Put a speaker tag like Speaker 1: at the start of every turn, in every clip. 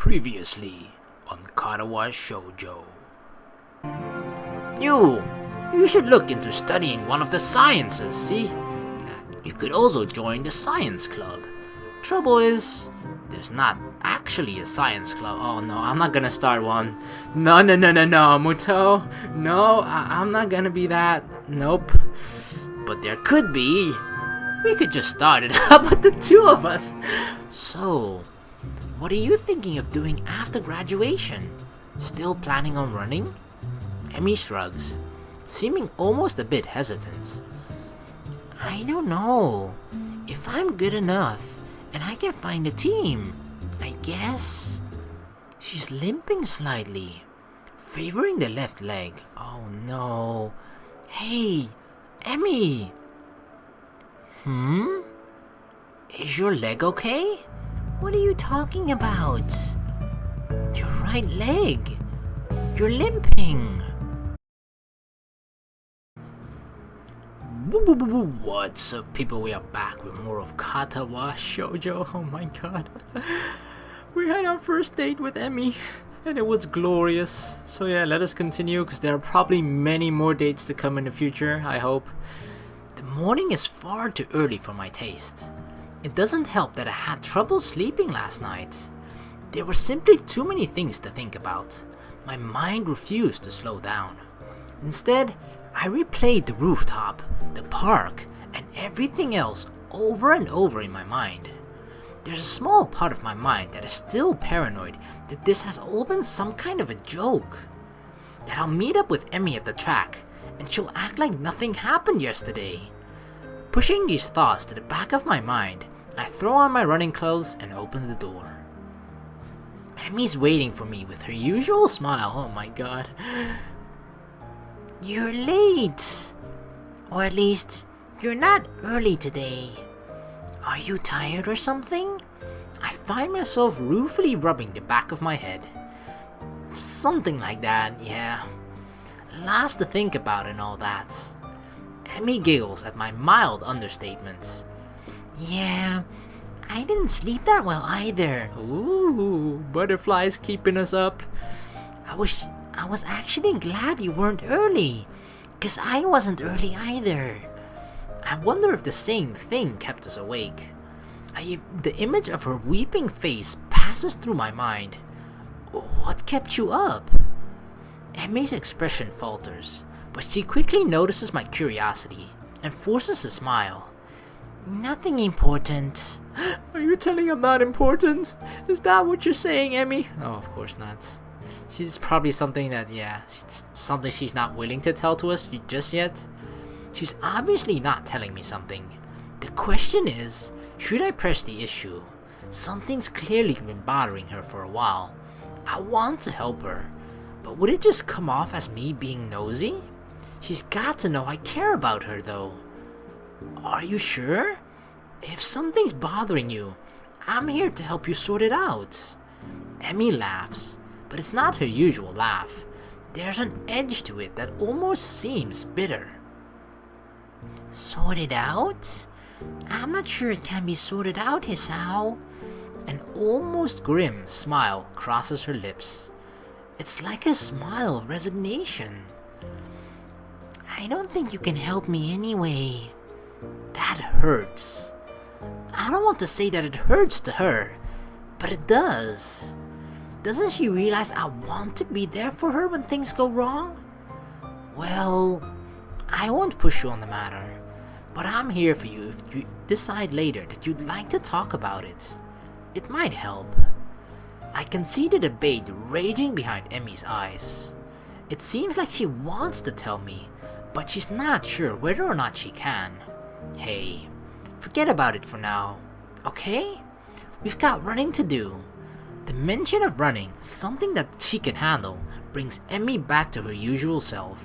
Speaker 1: Previously on Katawa Shoujo. You should look into studying one of the sciences, see? You could also join the science club. Trouble is, there's not actually a science club. Oh no, I'm not gonna start one. No, Muto. No, I'm not gonna be that. Nope. But there could be. We could just start it up with the two of us. So, what are you thinking of doing after graduation? Still planning on running? Emmy shrugs, seeming almost a bit hesitant. I don't know. If I'm good enough and I can find a team, I guess. She's limping slightly, favoring the left leg. Oh no. Hey, Emmy. Is your leg okay? What are you talking about? Your right leg. You're limping. What's up, people? We are back with more of Katawa Shoujo. Oh my god. We had our first date with Emmy and it was glorious. So yeah, let us continue because there are probably many more dates to come in the future, I hope. The morning is far too early for my taste. It doesn't help that I had trouble sleeping last night. There were simply too many things to think about. My mind refused to slow down. Instead, I replayed the rooftop, the park, and everything else over and over in my mind. There's a small part of my mind that is still paranoid that this has all been some kind of a joke. That I'll meet up with Emmy at the track and she'll act like nothing happened yesterday. Pushing these thoughts to the back of my mind, I throw on my running clothes and open the door. Emmy's waiting for me with her usual smile. Oh my god. You're late. Or at least, you're not early today. Are you tired or something? I find myself ruefully rubbing the back of my head. Something like that, yeah. Lots to think about and all that. Emmy giggles at my mild understatement. Yeah, I didn't sleep that well either. Ooh, butterflies keeping us up. I was actually glad you weren't early, 'cause I wasn't early either. I wonder if the same thing kept us awake. The image of her weeping face passes through my mind. What kept you up? Emmy's expression falters, but she quickly notices my curiosity and forces a smile. Nothing important. Are you telling I'm not important? Is that what you're saying, Emmy? Oh, of course not. She's probably something that, something she's not willing to tell to us just yet. She's obviously not telling me something. The question is, should I press the issue? Something's clearly been bothering her for a while. I want to help her, but would it just come off as me being nosy? She's got to know I care about her though. Are you sure? If something's bothering you, I'm here to help you sort it out. Emmy laughs, but it's not her usual laugh. There's an edge to it that almost seems bitter. Sort it out? I'm not sure it can be sorted out, Hisao. An almost grim smile crosses her lips. It's like a smile of resignation. I don't think you can help me anyway. That hurts. I don't want to say that it hurts to her, but it does. Doesn't she realize I want to be there for her when things go wrong? Well, I won't push you on the matter, but I'm here for you if you decide later that you'd like to talk about it. It might help. I can see the debate raging behind Emmy's eyes. It seems like she wants to tell me, but she's not sure whether or not she can. Hey, forget about it for now, okay? We've got running to do. The mention of running, something that she can handle, brings Emmy back to her usual self.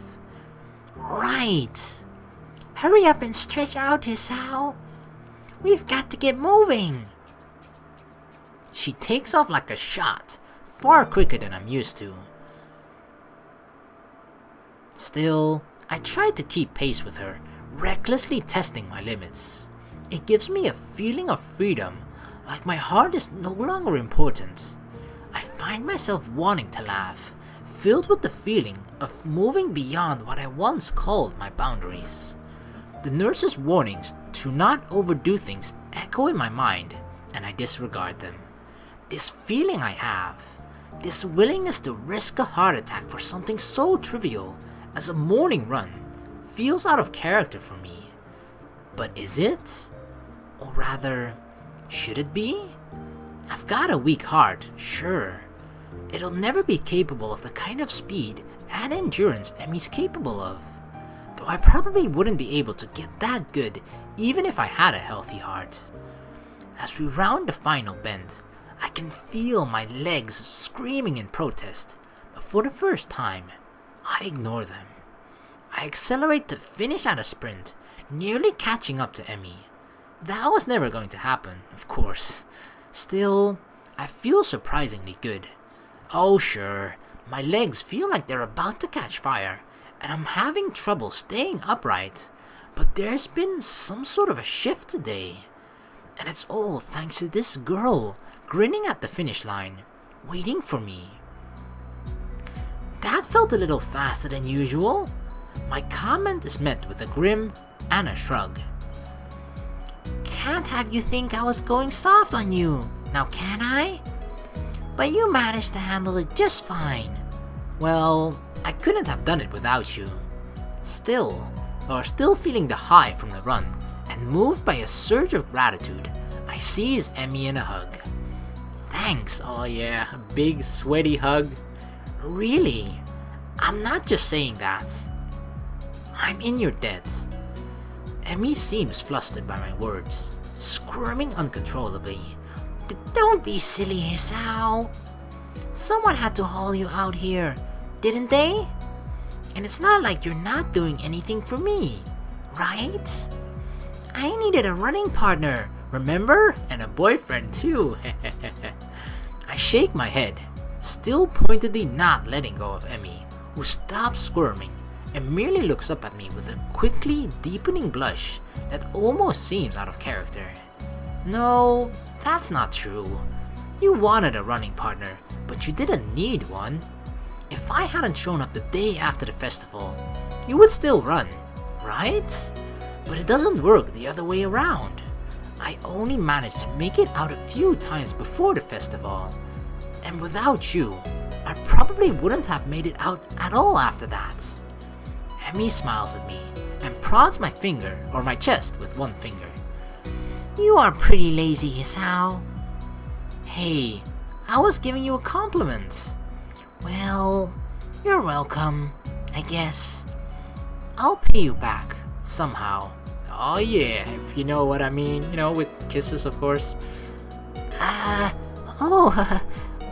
Speaker 1: Right. Hurry up and stretch out, Hisao. We've got to get moving. She takes off like a shot, far quicker than I'm used to. Still, I try to keep pace with her, recklessly testing my limits. It gives me a feeling of freedom, like my heart is no longer important. I find myself wanting to laugh, filled with the feeling of moving beyond what I once called my boundaries. The nurse's warnings to not overdo things echo in my mind, and I disregard them. This feeling I have, this willingness to risk a heart attack for something so trivial as a morning run, feels out of character for me. But is it? Or rather, should it be? I've got a weak heart, sure. It'll never be capable of the kind of speed and endurance Emmy's capable of. Though I probably wouldn't be able to get that good even if I had a healthy heart. As we round the final bend, I can feel my legs screaming in protest, but for the first time, I ignore them. I accelerate to finish at a sprint, nearly catching up to Emmy. That was never going to happen, of course. Still, I feel surprisingly good. Oh sure, my legs feel like they're about to catch fire, and I'm having trouble staying upright, but there's been some sort of a shift today. And it's all thanks to this girl grinning at the finish line, waiting for me. That felt a little faster than usual. My comment is met with a grin and a shrug. Can't have you think I was going soft on you, now can I? But you managed to handle it just fine. Well, I couldn't have done it without you. Still feeling the high from the run, and moved by a surge of gratitude, I seize Emmy in a hug. Thanks, oh yeah, a big sweaty hug. Really? I'm not just saying that. I'm in your debt. Emmy seems flustered by my words, squirming uncontrollably. Don't be silly, Hisao. Someone had to haul you out here, didn't they? And it's not like you're not doing anything for me, right? I needed a running partner, remember? And a boyfriend too. I shake my head, still pointedly not letting go of Emmy, who stops squirming and merely looks up at me with a quickly deepening blush that almost seems out of character. No, that's not true. You wanted a running partner, but you didn't need one. If I hadn't shown up the day after the festival, you would still run, right? But it doesn't work the other way around. I only managed to make it out a few times before the festival, and without you, I probably wouldn't have made it out at all after that. Emmy smiles at me and prods my finger or my chest with one finger. You are pretty lazy, Hisao. Hey, I was giving you a compliment. Well, you're welcome, I guess. I'll pay you back, somehow. Oh yeah, if you know what I mean, with kisses of course.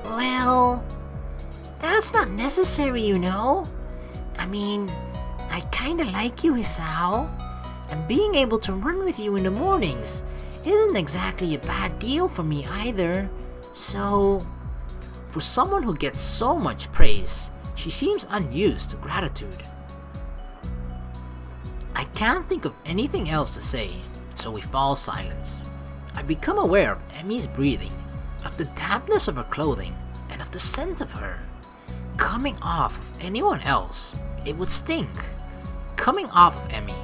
Speaker 1: Well, that's not necessary, I mean, I kinda like you, Hisao, and being able to run with you in the mornings isn't exactly a bad deal for me either, so... For someone who gets so much praise, she seems unused to gratitude. I can't think of anything else to say, so we fall silent. I become aware of Emmy's breathing, of the dampness of her clothing, and of the scent of her. Coming off of anyone else, it would stink. Coming off of Emmy,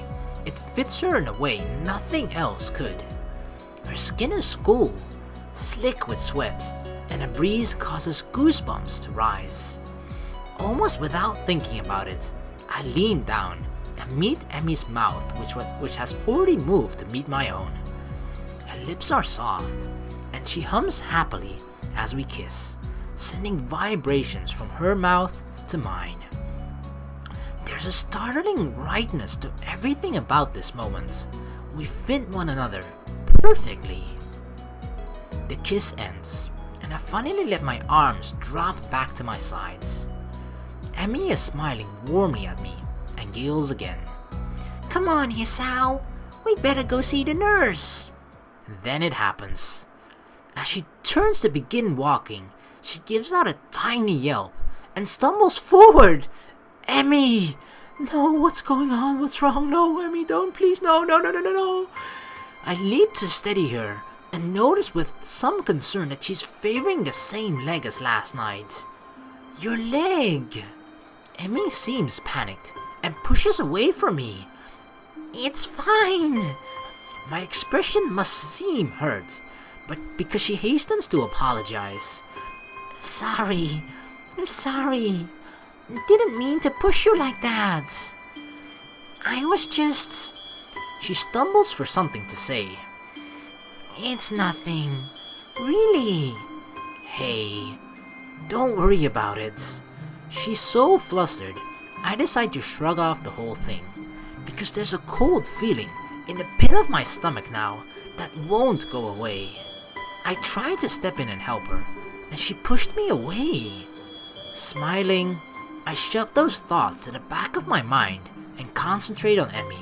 Speaker 1: it fits her in a way nothing else could. Her skin is cool, slick with sweat, and a breeze causes goosebumps to rise. Almost without thinking about it, I lean down and meet Emmy's mouth, which has already moved to meet my own. Her lips are soft, and she hums happily as we kiss, sending vibrations from her mouth to mine. There's a startling rightness to everything about this moment. We fit one another perfectly. The kiss ends, and I finally let my arms drop back to my sides. Emmy is smiling warmly at me and giggles again. Come on, Hisao, we better go see the nurse. Then it happens. As she turns to begin walking, she gives out a tiny yelp and stumbles forward. Emmy! No, what's going on? What's wrong? No, Emmy, don't, please, no. I leap to steady her, and notice with some concern that she's favoring the same leg as last night. Your leg! Emmy seems panicked and pushes away from me. It's fine! My expression must seem hurt, but because she hastens to apologize. Sorry. I'm sorry. Didn't mean to push you like that. I was just... She stumbles for something to say. It's nothing. Really. Hey, don't worry about it. She's so flustered, I decide to shrug off the whole thing, because there's a cold feeling in the pit of my stomach now that won't go away. I tried to step in and help her, and she pushed me away. Smiling, I shove those thoughts to the back of my mind and concentrate on Emmy.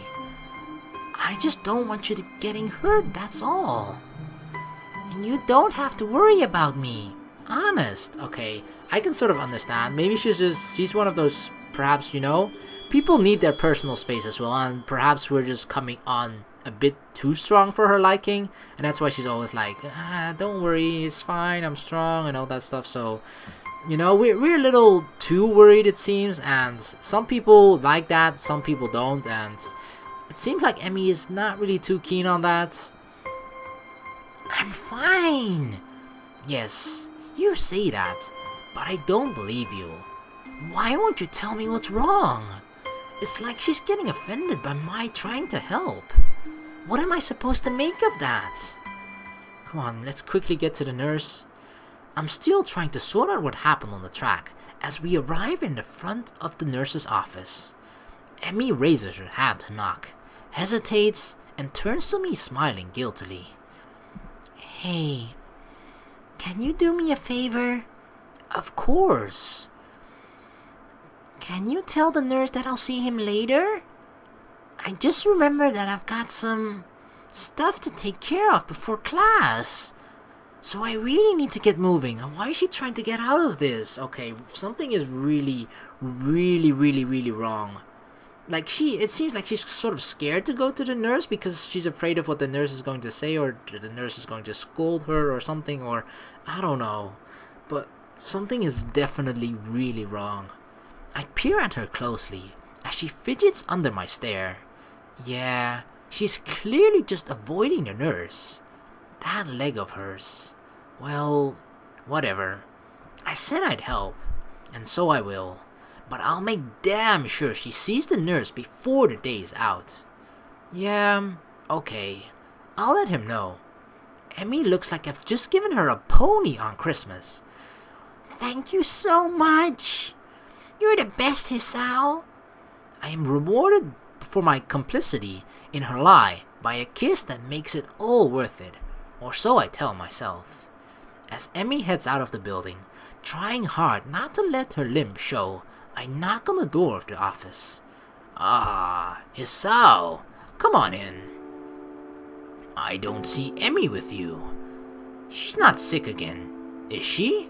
Speaker 1: I just don't want you to getting hurt, that's all. And you don't have to worry about me. Honest. Okay, I can sort of understand. Maybe she's one of those, perhaps, people need their personal space as well, and perhaps we're just coming on a bit too strong for her liking, and that's why she's always like, don't worry, it's fine, I'm strong, and all that stuff. So, we're a little too worried, it seems, and some people like that, some people don't, and it seems like Emmy is not really too keen on that. I'm fine. Yes, you say that, but I don't believe you. Why won't you tell me what's wrong? It's like she's getting offended by my trying to help. What am I supposed to make of that? Come on, let's quickly get to the nurse. I'm still trying to sort out what happened on the track as we arrive in the front of the nurse's office. Emmy raises her hand to knock, hesitates, and turns to me smiling guiltily. Hey, can you do me a favor? Of course. Can you tell the nurse that I'll see him later? I just remembered that I've got some stuff to take care of before class. So I really need to get moving. Why is she trying to get out of this? Okay, something is really, really, really, really wrong. It seems like she's sort of scared to go to the nurse because she's afraid of what the nurse is going to say, or the nurse is going to scold her or something, or I don't know. But something is definitely really wrong. I peer at her closely as she fidgets under my stare. Yeah, she's clearly just avoiding the nurse. That leg of hers. Well, whatever. I said I'd help, and so I will. But I'll make damn sure she sees the nurse before the day's out. Yeah, okay. I'll let him know. Emmy looks like I've just given her a pony on Christmas. Thank you so much. You're the best, Hisao. I am rewarded for my complicity in her lie by a kiss that makes it all worth it, or so I tell myself. As Emmy heads out of the building, trying hard not to let her limp show, I knock on the door of the office. Ah, Hisao, come on in. I don't see Emmy with you. She's not sick again, is she?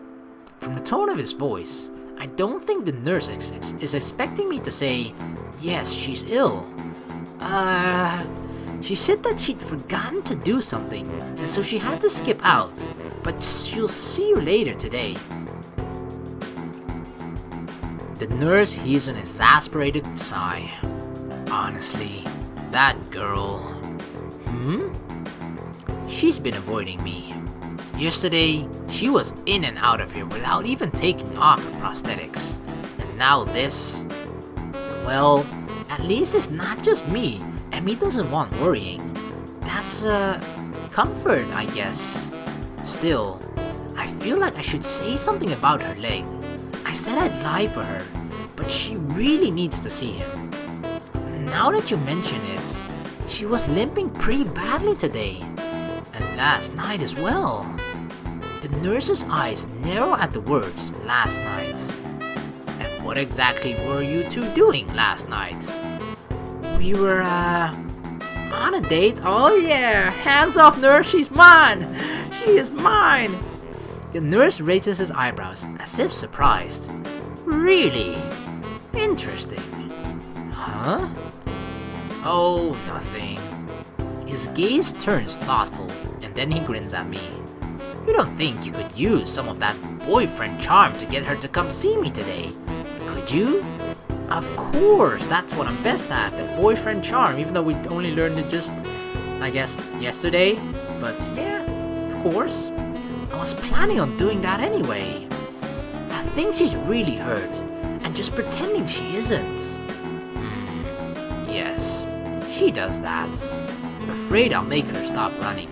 Speaker 1: From the tone of his voice, I don't think the nurse is expecting me to say, yes, she's ill. She said that she'd forgotten to do something, and so she had to skip out, but she'll see you later today. The nurse heaves an exasperated sigh. Honestly, that girl... She's been avoiding me. Yesterday, she was in and out of here without even taking off her prosthetics. And now this... Well, at least it's not just me. Emmy doesn't want worrying. That's comfort, I guess. Still, I feel like I should say something about her leg. I said I'd lie for her, but she really needs to see him. Now that you mention it, she was limping pretty badly today, and last night as well. The nurse's eyes narrow at the words last night. And what exactly were you two doing last night? We were, on a date. Oh yeah, hands off, nurse, she's mine! She is mine! The nurse raises his eyebrows as if surprised. Really? Interesting. Huh? Oh, nothing. His gaze turns thoughtful, and then he grins at me. You don't think you could use some of that boyfriend charm to get her to come see me today, could you? Of course, that's what I'm best at, the boyfriend charm, even though we only learned it just, I guess, yesterday. But yeah, of course. I was planning on doing that anyway. I think she's really hurt, and just pretending she isn't. Yes, she does that. Afraid I'll make her stop running.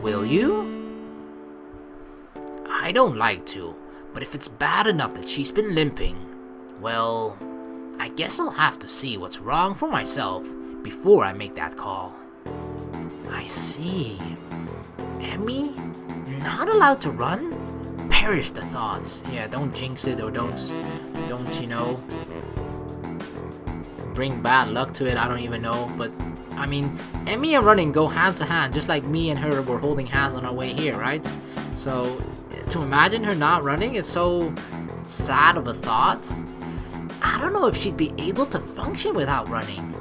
Speaker 1: Will you? I don't like to, but if it's bad enough that she's been limping, well, I guess I'll have to see what's wrong for myself before I make that call. I see. Emmy? Not allowed to run? Perish the thoughts. Yeah, don't jinx it, or don't, bring bad luck to it, I don't even know. But, I mean, Emmy and running go hand to hand, just like me and her were holding hands on our way here, right? So, to imagine her not running is so sad of a thought. I don't know if she'd be able to function without running.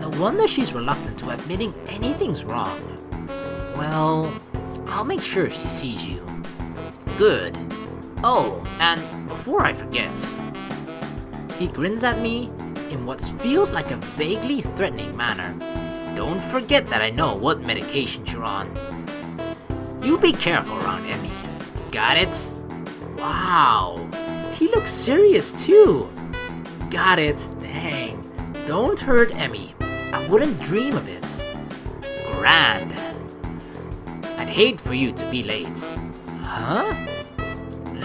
Speaker 1: No wonder she's reluctant to admitting anything's wrong. Well, I'll make sure she sees you. Good. Oh, and before I forget, he grins at me in what feels like a vaguely threatening manner. Don't forget that I know what medications you're on. You be careful around Emmy. Got it? Wow. He looks serious too. Got it. Dang. Don't hurt Emmy. I wouldn't dream of it. Grand. I'd hate for you to be late. Huh?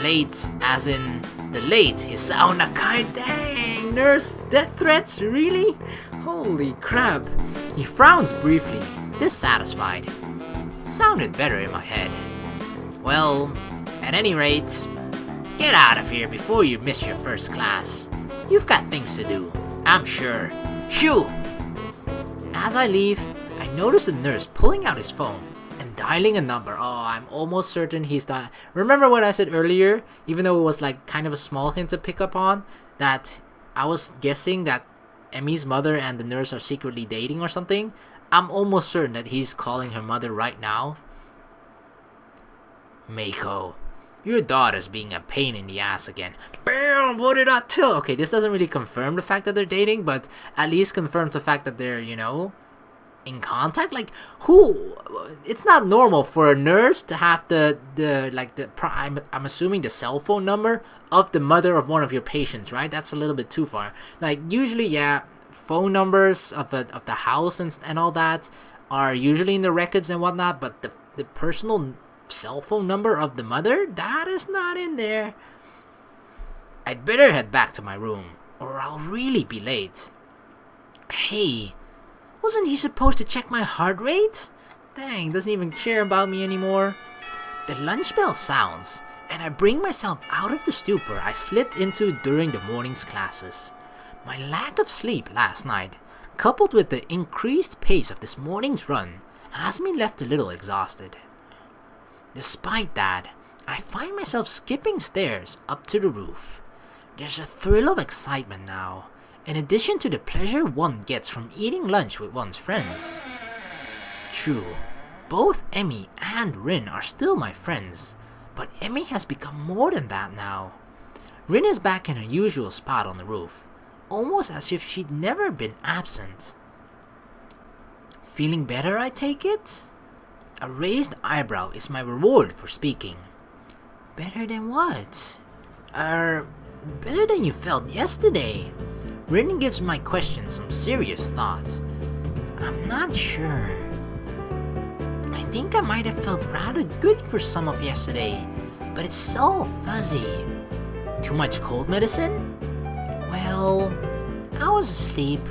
Speaker 1: Late as in the late Hisao Nakai. Dang, nurse. Death threats? Really? Holy crap. He frowns briefly, dissatisfied. Sounded better in my head. Well, at any rate, get out of here before you miss your first class. You've got things to do, I'm sure. Shoo! As I leave, I notice the nurse pulling out his phone and dialing a number. Oh, I'm almost certain he's not. Remember what I said earlier, even though it was like kind of a small hint to pick up on, that I was guessing that Emmy's mother and the nurse are secretly dating or something? I'm almost certain that he's calling her mother right now. Meiko, your daughter's being a pain in the ass again. Bam! What did I tell? Okay, this doesn't really confirm the fact that they're dating, but at least confirms the fact that they're, in contact. Like, who? It's not normal for a nurse to have I'm assuming the cell phone number of the mother of one of your patients, right? That's a little bit too far. Like, usually, yeah, phone numbers of the house and all that are usually in the records and whatnot, but the personal cell phone number of the mother, that is not in there. I'd better head back to my room, or I'll really be late. Hey, wasn't he supposed to check my heart rate? Dang, doesn't even care about me anymore. The lunch bell sounds, and I bring myself out of the stupor I slipped into during the morning's classes. My lack of sleep last night, coupled with the increased pace of this morning's run, has me left a little exhausted. Despite that, I find myself skipping stairs up to the roof. There's a thrill of excitement now, in addition to the pleasure one gets from eating lunch with one's friends. True, both Emmy and Rin are still my friends, but Emmy has become more than that now. Rin is back in her usual spot on the roof, almost as if she'd never been absent. Feeling better, I take it? A raised eyebrow is my reward for speaking. Better than what? Better than you felt yesterday. Rin gives my question some serious thoughts. I'm not sure. I think I might have felt rather good for some of yesterday, but it's so fuzzy. Too much cold medicine? Well, I was asleep,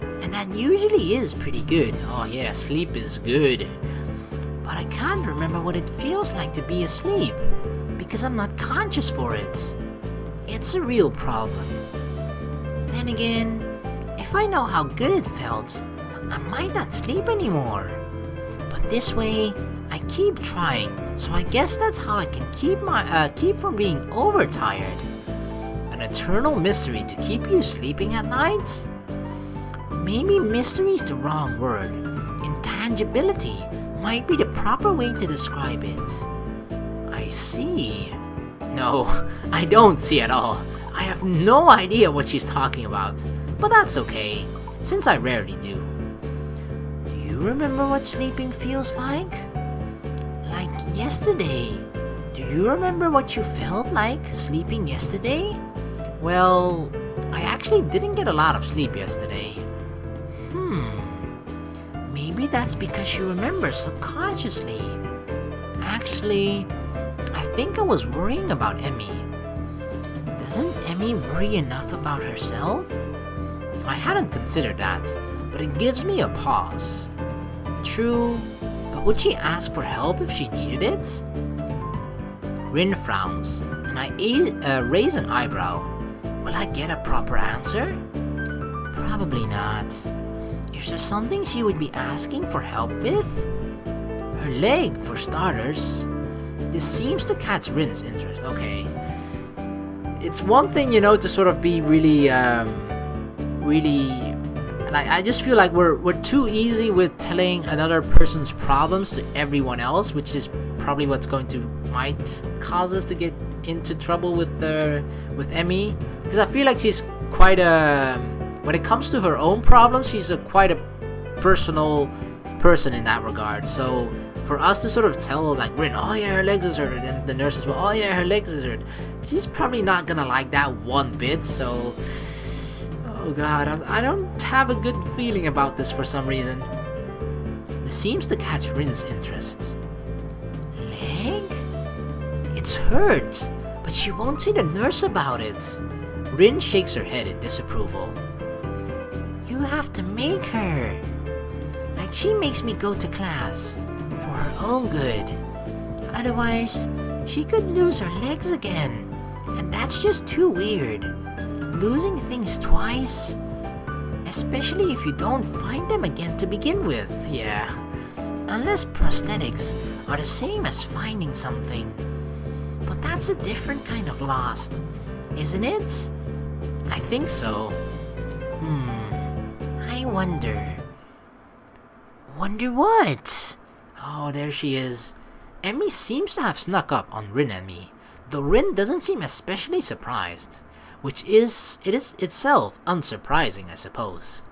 Speaker 1: and that usually is pretty good. Oh yeah, sleep is good. But I can't remember what it feels like to be asleep, because I'm not conscious for it. It's a real problem. Then again, if I know how good it felt, I might not sleep anymore. But this way, I keep trying, so I guess that's how I can keep from being overtired. An eternal mystery to keep you sleeping at night? Maybe mystery's the wrong word. Intangibility might be the proper way to describe it. I see. No, I don't see at all. I have no idea what she's talking about, but that's okay, since I rarely do. Do you remember what sleeping feels like? Like yesterday. Do you remember what you felt like sleeping yesterday? Well, I actually didn't get a lot of sleep yesterday. Maybe that's because you remember subconsciously. Actually, I think I was worrying about Emmy. Doesn't Emmy worry enough about herself? I hadn't considered that, but it gives me a pause. True, but would she ask for help if she needed it? Rin frowns, and I raise an eyebrow. Will I get a proper answer? Probably not. Is there something she would be asking for help with? Her leg, for starters. This seems to catch Rin's interest. Okay. It's one thing, to sort of be really, like, I just feel like we're too easy with telling another person's problems to everyone else, which is probably what's might cause us to get into trouble with Emmy. Because I feel like she's quite when it comes to her own problems, she's quite a personal person in that regard. So for us to sort of tell her, like, Rin, oh yeah, her legs is hurt, and the nurse as well, oh yeah, her legs is hurt, she's probably not gonna like that one bit. So, oh god, I don't have a good feeling about this for some reason. This seems to catch Rin's interest. Leg? It's hurt, but she won't see the nurse about it. Rin shakes her head in disapproval. You have to make her. Like she makes me go to class for her own good. Otherwise, she could lose her legs again. And that's just too weird. Losing things twice? Especially if you don't find them again to begin with. Yeah. Unless prosthetics are the same as finding something. But that's a different kind of lost, isn't it? I think so. I wonder. Wonder what? Oh, there she is. Emmy seems to have snuck up on Rin and me, though Rin doesn't seem especially surprised, it is itself unsurprising, I suppose.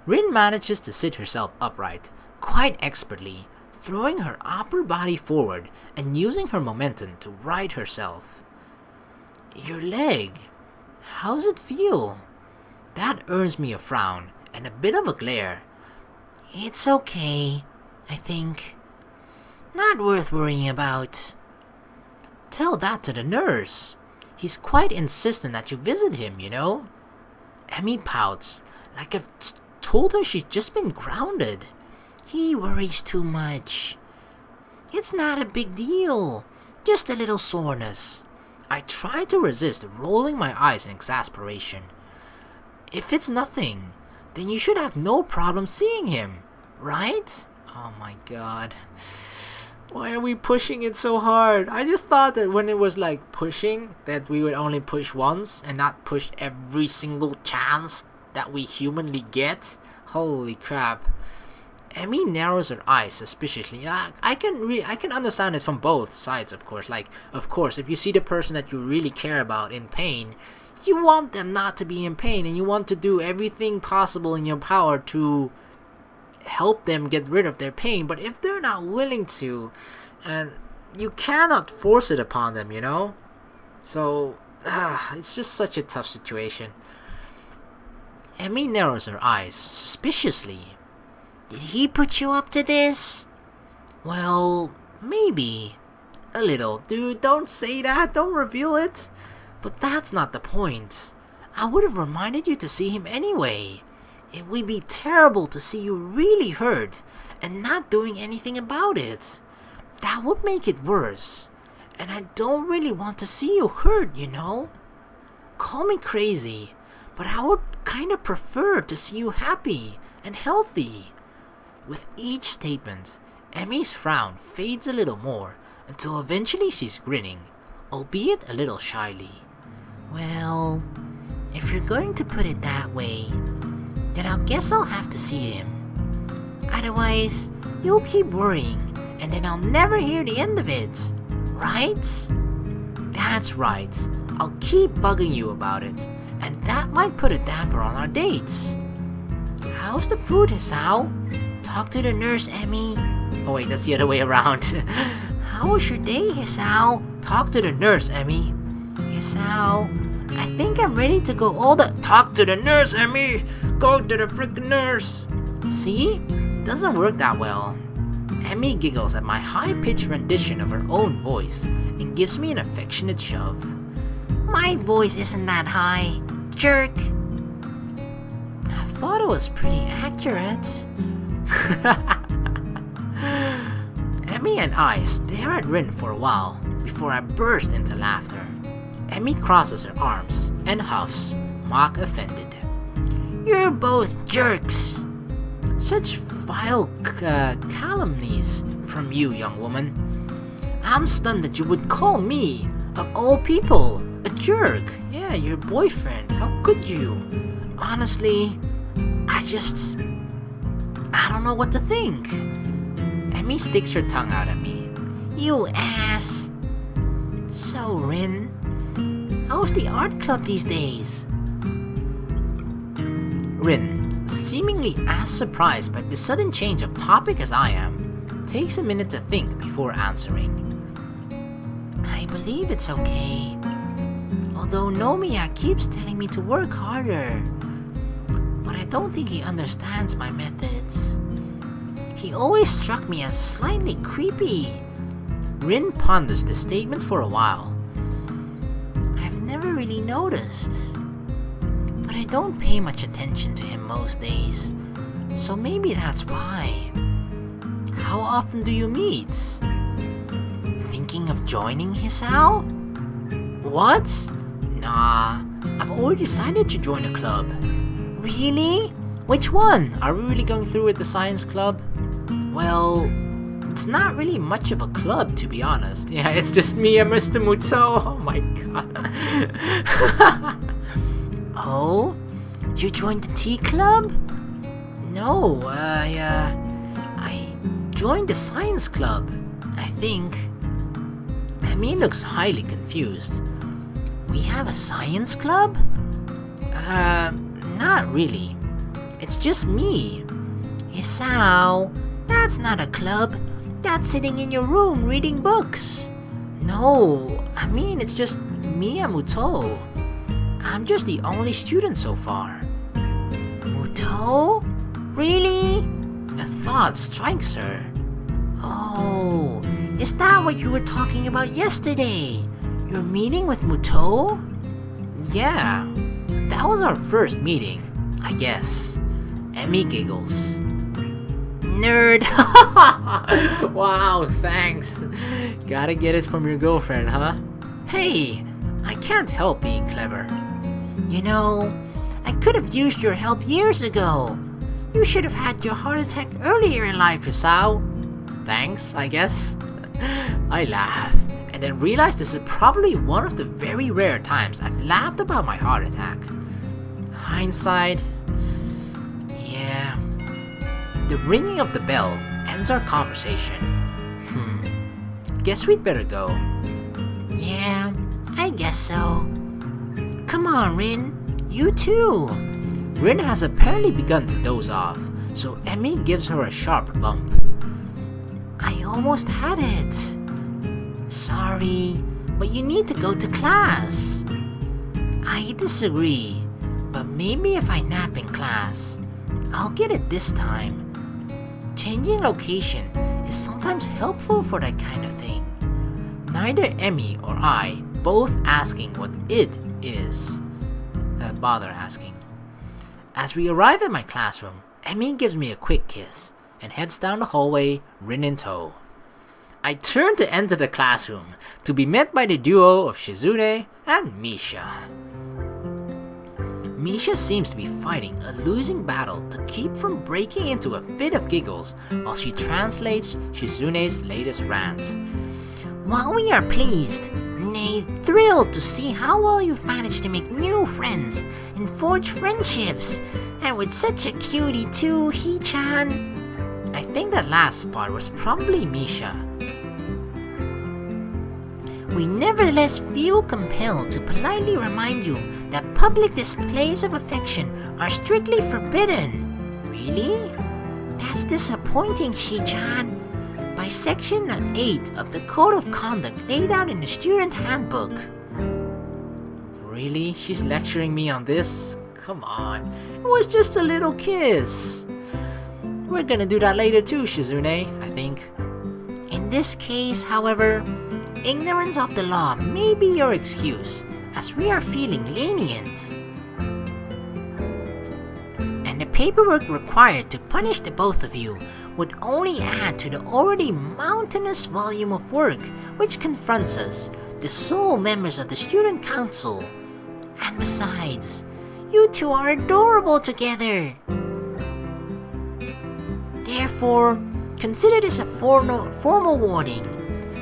Speaker 1: Rin manages to sit herself upright, quite expertly, throwing her upper body forward and using her momentum to right herself. Your leg, how's it feel? That earns me a frown and a bit of a glare. It's okay, I think. Not worth worrying about. Tell that to the nurse. He's quite insistent that you visit him, Emmy pouts, like I've told her she's just been grounded. He worries too much. It's not a big deal, just a little soreness. I try to resist rolling my eyes in exasperation. If it's nothing, then you should have no problem seeing him, right? Oh my god. Why are we pushing it so hard? I just thought that when it was like pushing, that we would only push once and not push every single chance that we humanly get. Holy crap. Emmy narrows her eyes suspiciously. I can understand it from both sides, of course. Like, of course, if you see the person that you really care about in pain, you want them not to be in pain, and you want to do everything possible in your power to help them get rid of their pain. But if they're not willing to, and you cannot force it upon them, So, it's just such a tough situation. Emmy narrows her eyes suspiciously. Did he put you up to this? Well, maybe. A little. Dude, don't say that. Don't reveal it. But that's not the point. I would have reminded you to see him anyway. It would be terrible to see you really hurt and not doing anything about it. That would make it worse. And I don't really want to see you hurt, Call me crazy, but I would kind of prefer to see you happy and healthy. With each statement, Emmy's frown fades a little more until eventually she's grinning, albeit a little shyly. Well, if you're going to put it that way, then I guess I'll have to see him. Otherwise, you'll keep worrying, and then I'll never hear the end of it. Right? That's right. I'll keep bugging you about it, and that might put a damper on our dates. How's the food, Hisao? Talk to the nurse, Emmy. Oh wait, that's the other way around. How was your day, Hisao? Talk to the nurse, Emmy. Hisao, I think I'm ready to go all the— Talk to the nurse, Emmy! Go to the freaking nurse! See? Doesn't work that well. Emmy giggles at my high-pitched rendition of her own voice and gives me an affectionate shove. My voice isn't that high, jerk. I thought it was pretty accurate. Emmy and I stare at Rin for a while before I burst into laughter. Emmy crosses her arms and huffs, mock offended. You're both jerks. Such vile calumnies from you, young woman. I'm stunned that you would call me, of all people, a jerk. Yeah, your boyfriend. How could you? Honestly, I don't know what to think. Emmy sticks her tongue out at me. You ass. So, Rin, how's the art club these days? Rin, seemingly as surprised by the sudden change of topic as I am, takes a minute to think before answering. I believe it's okay. Although Nomiya keeps telling me to work harder. But I don't think he understands my methods. He always struck me as slightly creepy. Rin ponders the statement for a while. I've never really noticed. But I don't pay much attention to him most days. So maybe that's why. How often do you meet? Thinking of joining Hisao? What? Nah, I've already decided to join a club. Really? Which one? Are we really going through with the science club? Well, it's not really much of a club, to be honest. Yeah, it's just me and Mr. Muto. Oh my god. Oh? You joined the tea club? No, I joined the science club, I think. Emmy looks highly confused. We have a science club? Not really. It's just me. Hisao, that's not a club. That's sitting in your room reading books. No, I mean it's just me and Muto. I'm just the only student so far. Muto? Really? A thought strikes her. Oh, is that what you were talking about yesterday? Your meeting with Muto? Yeah, that was our first meeting, I guess. Emmy giggles. Nerd! Wow, thanks. Gotta get it from your girlfriend, huh? Hey, I can't help being clever. You know, I could have used your help years ago. You should have had your heart attack earlier in life, Hisao. Thanks, I guess. I laugh, and then realize this is probably one of the very rare times I've laughed about my heart attack. Hindsight, yeah. The ringing of the bell ends our conversation. Guess we'd better go. Yeah, I guess so. Come on, Rin. You too. Rin has apparently begun to doze off, so Emmy gives her a sharp bump. I almost had it. Sorry, but you need to go to class. I disagree, but maybe if I nap in class, I'll get it this time. Changing location is sometimes helpful for that kind of thing. Neither Emmy or I both asking what it is. Bother asking. As we arrive at my classroom, Emmy gives me a quick kiss and heads down the hallway, Rin in tow. I turn to enter the classroom to be met by the duo of Shizune and Misha. Misha seems to be fighting a losing battle to keep from breaking into a fit of giggles while she translates Shizune's latest rant. While we are pleased, nay thrilled to see how well you've managed to make new friends and forge friendships, and with such a cutie too, Hee-chan. I think that last part was probably Misha. We nevertheless feel compelled to politely remind you that public displays of affection are strictly forbidden. Really? That's disappointing, Shi-chan. By Section 8 of the Code of Conduct laid out in the Student Handbook. Really? She's lecturing me on this? Come on. It was just a little kiss. We're gonna do that later too, Shizune, I think. In this case, however, ignorance of the law may be your excuse, as we are feeling lenient. And the paperwork required to punish the both of you would only add to the already mountainous volume of work which confronts us, the sole members of the Student Council. And besides, you two are adorable together. Therefore, consider this a formal warning,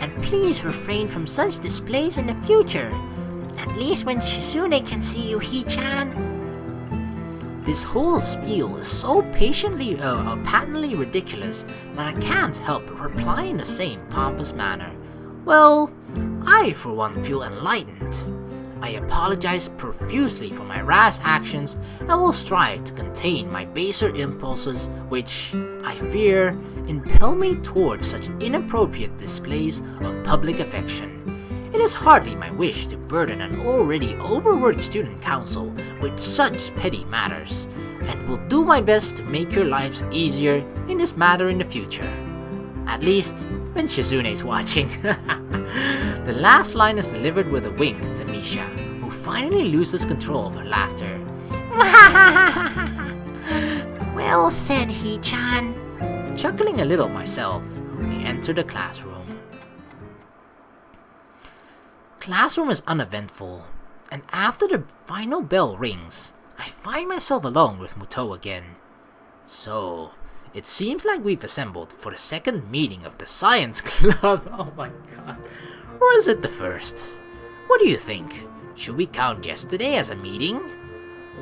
Speaker 1: and please refrain from such displays in the future, at least when Shizune can see you, Hi-chan. This whole spiel is so patently ridiculous that I can't help but reply in the same pompous manner. Well, I for one feel enlightened. I apologize profusely for my rash actions and will strive to contain my baser impulses which, I fear, impel me towards such inappropriate displays of public affection. It is hardly my wish to burden an already overworked student council with such petty matters, and will do my best to make your lives easier in this matter in the future. At least, when Shizune's watching. The last line is delivered with a wink to Misha, who finally loses control of her laughter. Well said, Hi-chan. Chuckling a little myself, we enter the classroom. Classroom is uneventful, and after the final bell rings, I find myself alone with Muto again. So, it seems like we've assembled for the second meeting of the science club. Oh my god. Or is it the first? What do you think? Should we count yesterday as a meeting?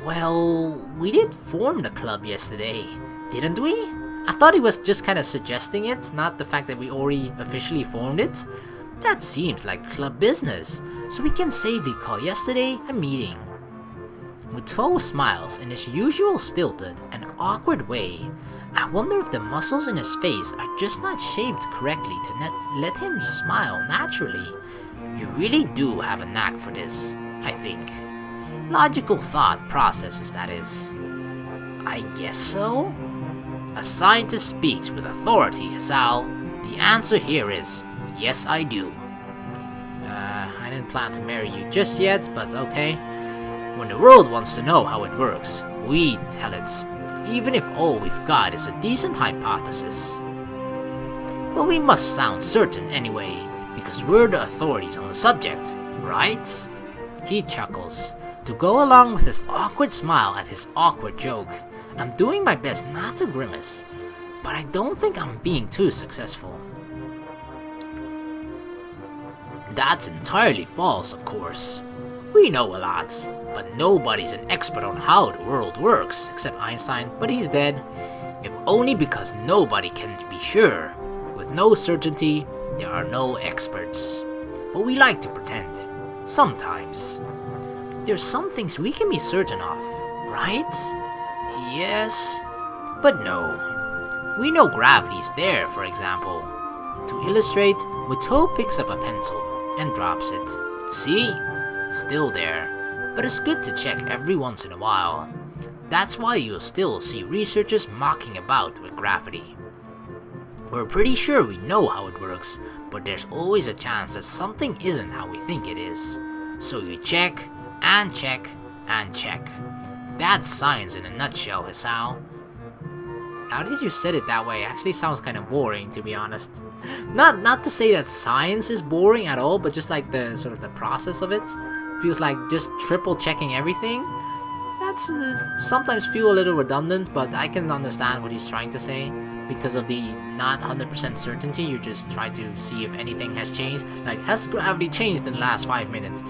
Speaker 1: Well, we did form the club yesterday, didn't we? I thought he was just kind of suggesting it, not the fact that we already officially formed it. That seems like club business, so we can safely call yesterday a meeting. Muto smiles in his usual stilted and awkward way. I wonder if the muscles in his face are just not shaped correctly to let him smile naturally. You really do have a knack for this, I think. Logical thought processes, that is. I guess so? A scientist speaks with authority, Hisao. The answer here is, yes I do. I didn't plan to marry you just yet, but okay. When the world wants to know how it works, we tell it, even if all we've got is a decent hypothesis. But we must sound certain anyway, because we're the authorities on the subject, right? He chuckles, to go along with his awkward smile at his awkward joke. I'm doing my best not to grimace, but I don't think I'm being too successful. That's entirely false, of course. We know a lot, but nobody's an expert on how the world works, except Einstein, but he's dead. If only because nobody can be sure. With no certainty, there are no experts. But we like to pretend. Sometimes. There's some things we can be certain of, right? Yes, but no. We know gravity's there, for example. To illustrate, Muto picks up a pencil and drops it. See? Still there, but it's good to check every once in a while. That's why you'll still see researchers mocking about with gravity. We're pretty sure we know how it works, but there's always a chance that something isn't how we think it is. So you check, and check, and check. That's science in a nutshell, Hisao. Now that you said it that way, it actually sounds kind of boring, to be honest. Not to say that science is boring at all, but just like the sort of the process of it. Feels like just triple checking everything. That's sometimes feel a little redundant, but I can understand what he's trying to say. Because of the not 100% certainty, you just try to see if anything has changed. Like, has gravity changed in the last 5 minutes?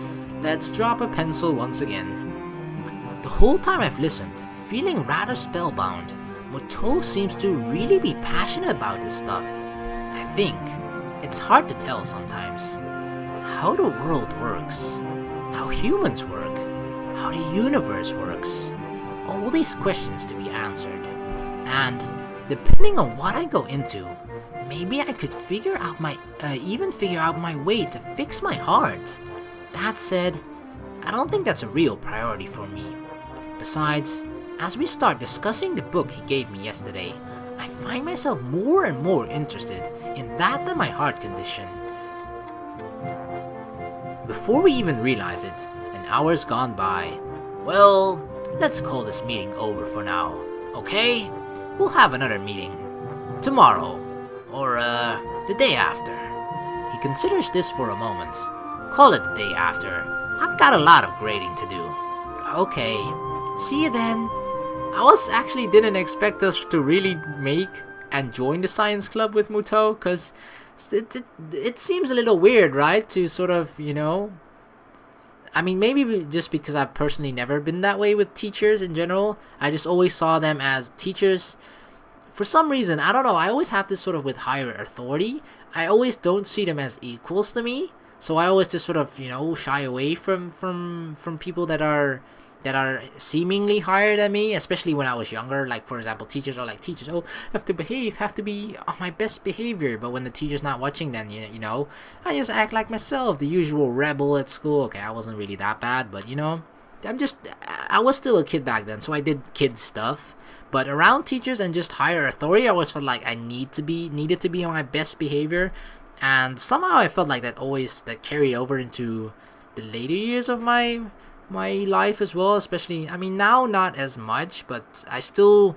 Speaker 1: Let's drop a pencil once again. The whole time I've listened, feeling rather spellbound, Muto seems to really be passionate about this stuff. I think it's hard to tell sometimes how the world works, how humans work, how the universe works. All these questions to be answered. And depending on what I go into, maybe I could figure out my way to fix my heart. That said, I don't think that's a real priority for me. Besides, as we start discussing the book he gave me yesterday, I find myself more and more interested in that than my heart condition. Before we even realize it, an hour's gone by. Well, let's call this meeting over for now, okay? We'll have another meeting tomorrow, or the day after. He considers this for a moment. Call it the day after. I've got a lot of grading to do. Okay, see you then. Didn't expect us to really make and join the science club with Muto, because it seems a little weird, right? To sort of, I mean, maybe just because I've personally never been that way with teachers in general. I just always saw them as teachers. For some reason, I don't know, I always have this sort of with higher authority. I always don't see them as equals to me. So I always just sort of, shy away from people that are seemingly higher than me, especially when I was younger. Like, for example, teachers, have to be on my best behavior. But when the teacher's not watching, then, I just act like myself, the usual rebel at school. Okay, I wasn't really that bad, but, I was still a kid back then, so I did kid stuff. But around teachers and just higher authority, I always felt like I needed to be on my best behavior. And somehow I felt like that carried over into the later years of my life as well, especially, I mean, now not as much, but I still,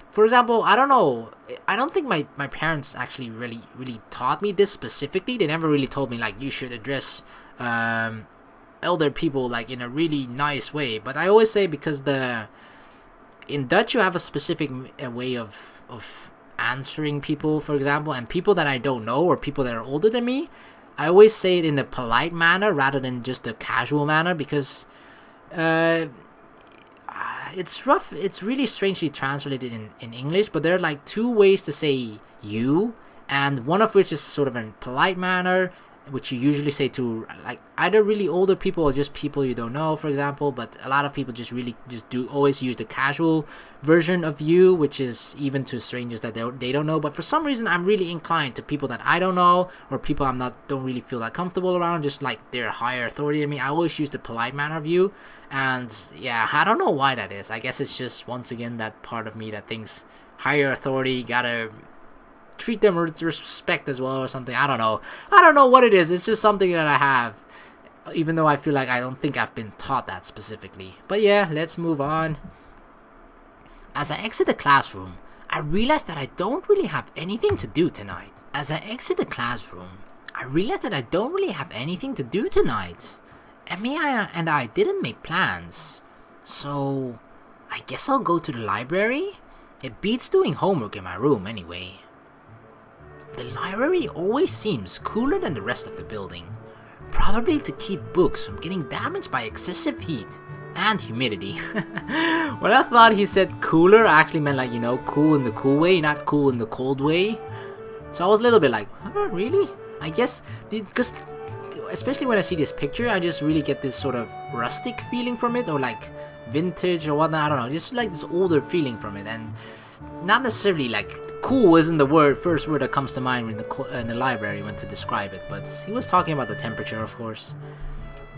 Speaker 1: for example, I don't know, I don't think my parents actually really taught me this specifically. They never really told me, like, you should address elder people, like, in a really nice way. But I always say, because in Dutch you have a specific way of answering people, for example, and people that I don't know or people that are older than me, I always say it in a polite manner rather than just a casual manner, because it's rough. It's really strangely translated in English, but there are like two ways to say you, and one of which is sort of in polite manner, which you usually say to, like, either really older people or just people you don't know, for example. But a lot of people just always use the casual version of you, which is even to strangers that they don't know. But for some reason, I'm really inclined to people that I don't know, or people don't really feel that comfortable around, just like they're higher authority than me. I always use the polite manner of you. And yeah, I don't know why that is. I guess it's just, once again, that part of me that thinks higher authority gotta treat them with respect as well, or something. I don't know what it is. It's just something that I have, even though I feel like I don't think I've been taught that specifically. But yeah, let's move on. As I exit the classroom, I realize that I don't really have anything to do tonight. Emmy and I didn't make plans, so I guess I'll go to the library. It beats doing homework in my room anyway. The library always seems cooler than the rest of the building, probably to keep books from getting damaged by excessive heat and humidity. When I thought he said cooler, I actually meant, like, cool in the cool way, not cool in the cold way. So I was a little bit like, huh, really? I guess, because especially when I see this picture, I just really get this sort of rustic feeling from it, or like vintage or whatnot. I don't know, just like this older feeling from it, and not necessarily like cool isn't the first word that comes to mind in the library when to describe it, but he was talking about the temperature, of course.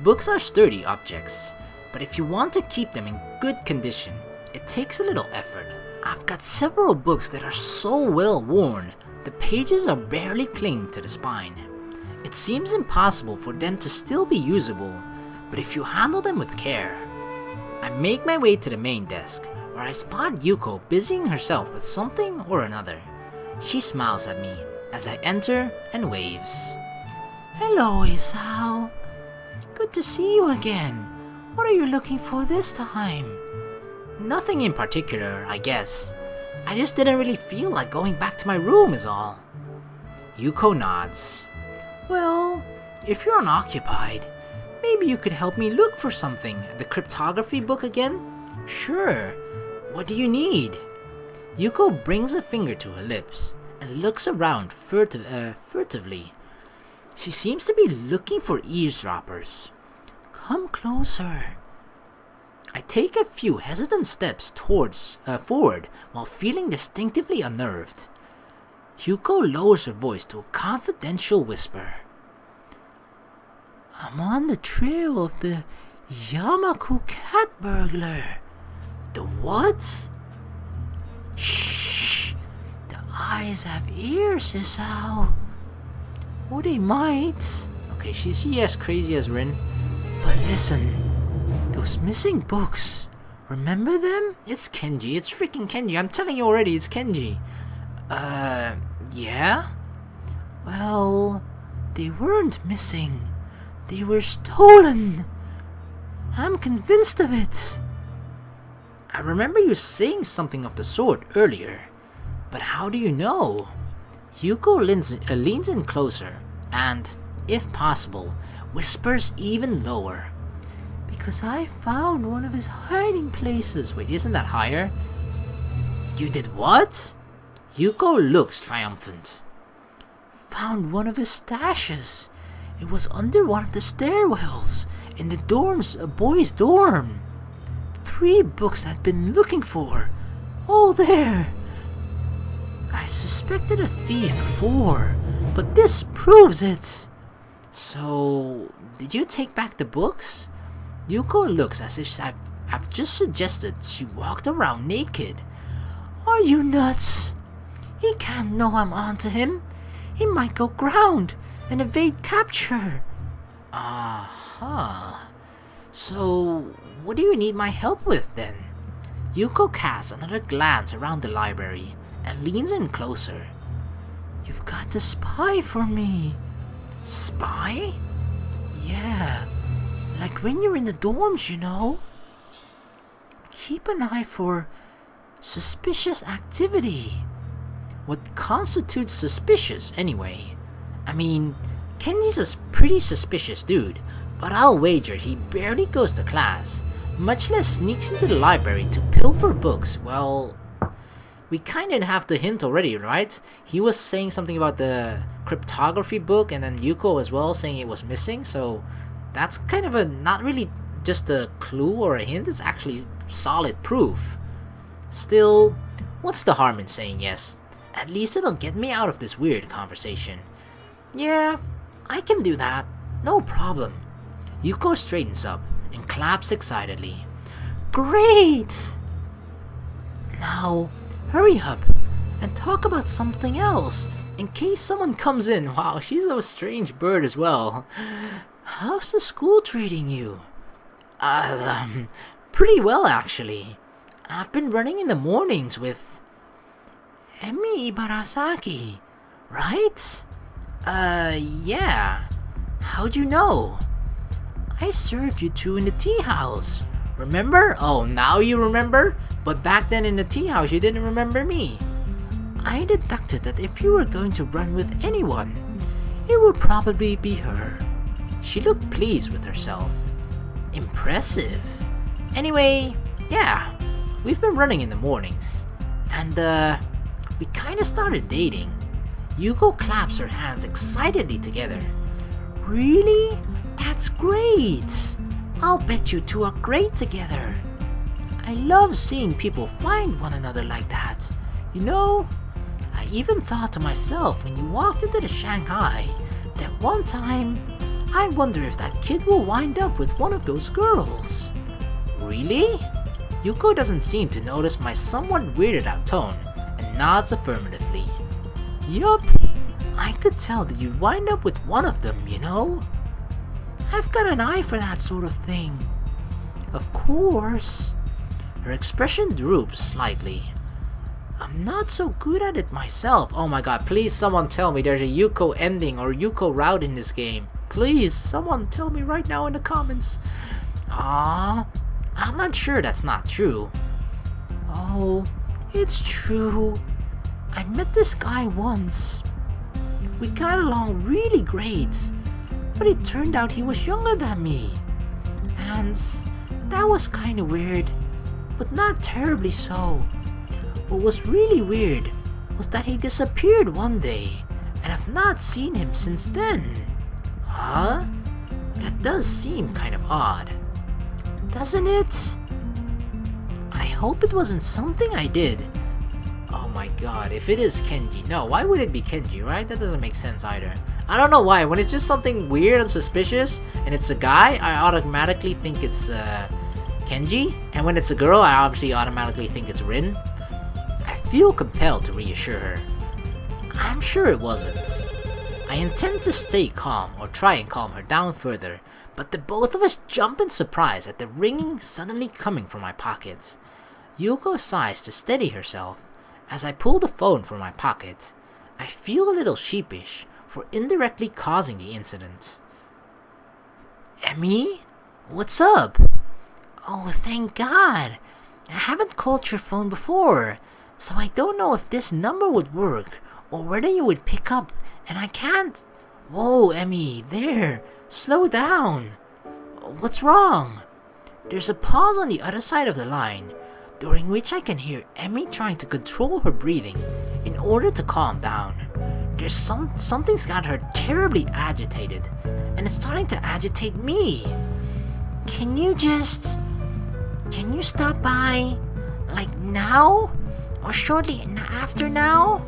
Speaker 1: Books are sturdy objects, but if you want to keep them in good condition, it takes a little effort. I've got several books that are so well worn, the pages are barely clinging to the spine. It seems impossible for them to still be usable, but if you handle them with care. I make my way to the main desk, where I spot Yuko busying herself with something or another. She smiles at me as I enter and waves. Hello, Hisao. Good to see you again. What are you looking for this time? Nothing in particular, I guess. I just didn't really feel like going back to my room is all. Yuko nods. Well, if you're unoccupied, maybe you could help me look for something. The cryptography book again? Sure. What do you need? Yuko brings a finger to her lips and looks around furtively. She seems to be looking for eavesdroppers. Come closer. I take a few hesitant steps forward while feeling distinctively unnerved. Yuko lowers her voice to a confidential whisper. I'm on the trail of the Yamaku cat burglar. The what? Shh! The eyes have ears, Hisao. Oh, they might. Okay, she as crazy as Rin. But listen, those missing books. Remember them? It's Kenji. It's freaking Kenji. I'm telling you already, it's Kenji. Yeah? Well, they weren't missing. They were stolen. I'm convinced of it. I remember you saying something of the sort earlier. But how do you know? Yuko leans in closer and, if possible, whispers even lower. Because I found one of his hiding places. Wait, isn't that higher? You did what? Yuko looks triumphant. Found one of his stashes. It was under one of the stairwells in the boys' dorm. 3 books I'd been looking for. All there. I suspected a thief before, but this proves it. So, did you take back the books? Yuko looks as if I've just suggested she walked around naked. Are you nuts? He can't know I'm onto him. He might go ground and evade capture. Aha. So, what do you need my help with then? Yuko casts another glance around the library and leans in closer. You've got to spy for me. Spy? Yeah, like when you're in the dorms, you know. Keep an eye for suspicious activity. What constitutes suspicious, anyway? I mean, Kenji's a pretty suspicious dude, but I'll wager he barely goes to class, much less sneaks into the library to pilfer books. Well, we kinda have the hint already, right? He was saying something about the cryptography book, and then Yuko as well saying it was missing, so that's kind of a not really just a clue or a hint, it's actually solid proof. Still, what's the harm in saying yes? At least it'll get me out of this weird conversation. Yeah, I can do that. No problem. Yuko straightens up and claps excitedly. Great! Now, hurry up and talk about something else in case someone comes in. Wow, she's a strange bird as well. How's the school treating you? Pretty well actually. I've been running in the mornings with Emi Ibarasaki, right? Yeah. How'd you know? I served you 2 in the tea house. Remember? Oh, now you remember? But back then in the tea house, you didn't remember me. I deducted that if you were going to run with anyone, it would probably be her. She looked pleased with herself. Impressive. Anyway, yeah, we've been running in the mornings. And, we kinda started dating. Yuko claps her hands excitedly together. Really? That's great! I'll bet you 2 are great together. I love seeing people find one another like that. You know, I even thought to myself when you walked into the Shanghai that one time, I wonder if that kid will wind up with one of those girls. Really? Yuko doesn't seem to notice my somewhat weirded out tone and nods affirmatively. Yup, I could tell that you'd wind up with one of them, you know? I've got an eye for that sort of thing. Of course. Her expression droops slightly. I'm not so good at it myself. Oh my god, please someone tell me there's a Yuko ending or Yuko route in this game. Please, someone tell me right now in the comments. I'm not sure that's not true. Oh, it's true. I met this guy once. We got along really great, but it turned out he was younger than me. And that was kinda weird, but not terribly so. What was really weird was that he disappeared one day, and I've not seen him since then. Huh? That does seem kind of odd, doesn't it? I hope it wasn't something I did. Oh my god, if it is Kenji. No, why would it be Kenji, right? That doesn't make sense either. I don't know why. When it's just something weird and suspicious, and it's a guy, I automatically think it's Kenji. And when it's a girl, I obviously automatically think it's Rin. I feel compelled to reassure her. I'm sure it wasn't. I intend to stay calm, or try and calm her down further, but the both of us jump in surprise at the ringing suddenly coming from my pocket. Yuko sighs to steady herself. As I pull the phone from my pocket, I feel a little sheepish for indirectly causing the incident. Emmy? What's up? Oh, thank God. I haven't called your phone before, so I don't know if this number would work or whether you would pick up, and I can't. Whoa, Emmy, there. Slow down. What's wrong? There's a pause on the other side of the line, during which I can hear Emmy trying to control her breathing in order to calm down. There's something's got her terribly agitated, and it's starting to agitate me. Can you stop by, like now? Or shortly after now?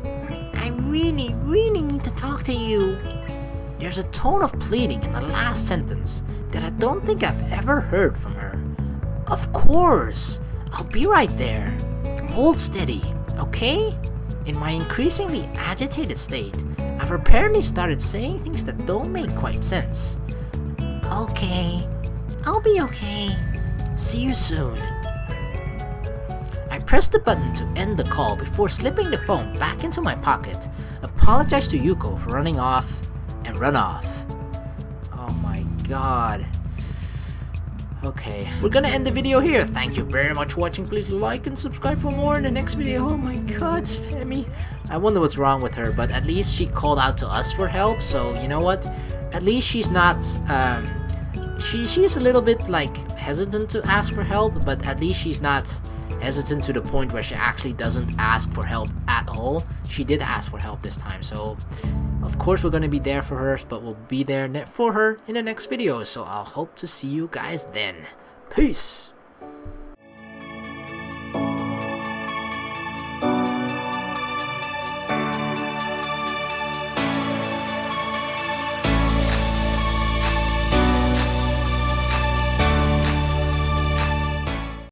Speaker 1: I really need to talk to you. There's a tone of pleading in the last sentence that I don't think I've ever heard from her. Of course, I'll be right there. Hold steady, okay? In my increasingly agitated state, I've apparently started saying things that don't make quite sense. Okay, I'll be okay. See you soon. I pressed the button to end the call before slipping the phone back into my pocket, apologized to Yuko for running off, and run off. Oh my god. Okay, we're gonna end the video here. Thank you very much for watching. Please like and subscribe for more in the next video. Oh my god, Emmy. I wonder what's wrong with her, but at least she called out to us for help, so you know what? At least she's not, she's a little bit like hesitant to ask for help, but at least she's not hesitant to the point where she actually doesn't ask for help at all. She did ask for help this time, so of course we're gonna be there for her, but we'll be there for her in the next video, so I'll hope to see you guys then. Peace!